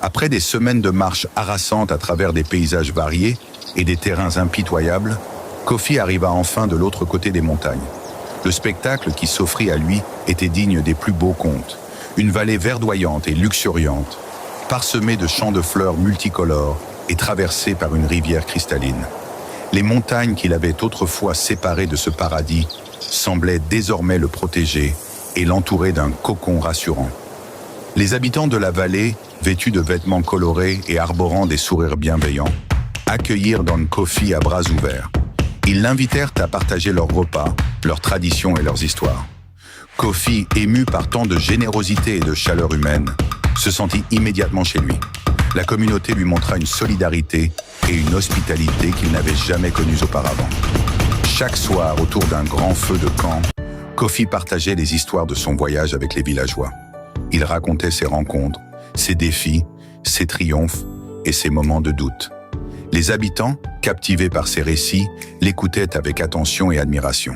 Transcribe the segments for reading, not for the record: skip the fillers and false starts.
Après des semaines de marche harassantes à travers des paysages variés et des terrains impitoyables, Kofi arriva enfin de l'autre côté des montagnes. Le spectacle qui s'offrit à lui était digne des plus beaux contes. Une vallée verdoyante et luxuriante, parsemée de champs de fleurs multicolores et traversée par une rivière cristalline. Les montagnes qui l'avaient autrefois séparé de ce paradis semblaient désormais le protéger et l'entourer d'un cocon rassurant. Les habitants de la vallée, vêtus de vêtements colorés et arborant des sourires bienveillants, accueillirent Don Kofi à bras ouverts. Ils l'invitèrent à partager leurs repas, leurs traditions et leurs histoires. Kofi, ému par tant de générosité et de chaleur humaine, se sentit immédiatement chez lui. La communauté lui montra une solidarité et une hospitalité qu'il n'avait jamais connues auparavant. Chaque soir, autour d'un grand feu de camp, Kofi partageait les histoires de son voyage avec les villageois. Il racontait ses rencontres, ses défis, ses triomphes et ses moments de doute. Les habitants, captivés par ses récits, l'écoutaient avec attention et admiration.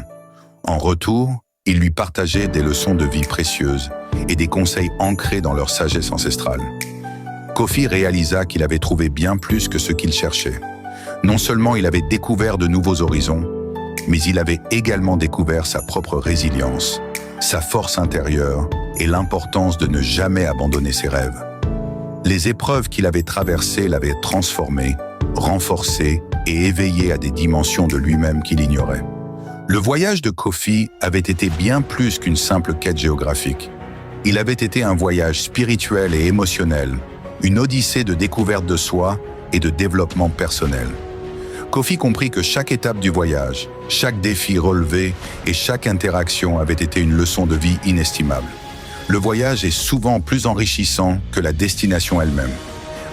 En retour, il lui partageait des leçons de vie précieuses et des conseils ancrés dans leur sagesse ancestrale. Kofi réalisa qu'il avait trouvé bien plus que ce qu'il cherchait. Non seulement il avait découvert de nouveaux horizons, mais il avait également découvert sa propre résilience, sa force intérieure et l'importance de ne jamais abandonner ses rêves. Les épreuves qu'il avait traversées l'avaient transformé, renforcé et éveillé à des dimensions de lui-même qu'il ignorait. Le voyage de Kofi avait été bien plus qu'une simple quête géographique. Il avait été un voyage spirituel et émotionnel, une odyssée de découverte de soi et de développement personnel. Kofi comprit que chaque étape du voyage, chaque défi relevé et chaque interaction avait été une leçon de vie inestimable. Le voyage est souvent plus enrichissant que la destination elle-même.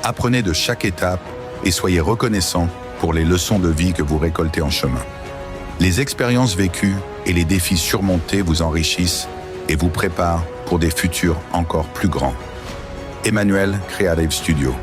Apprenez de chaque étape et soyez reconnaissant pour les leçons de vie que vous récoltez en chemin. Les expériences vécues et les défis surmontés vous enrichissent et vous préparent pour des futurs encore plus grands. Emmanuel Creative Studio.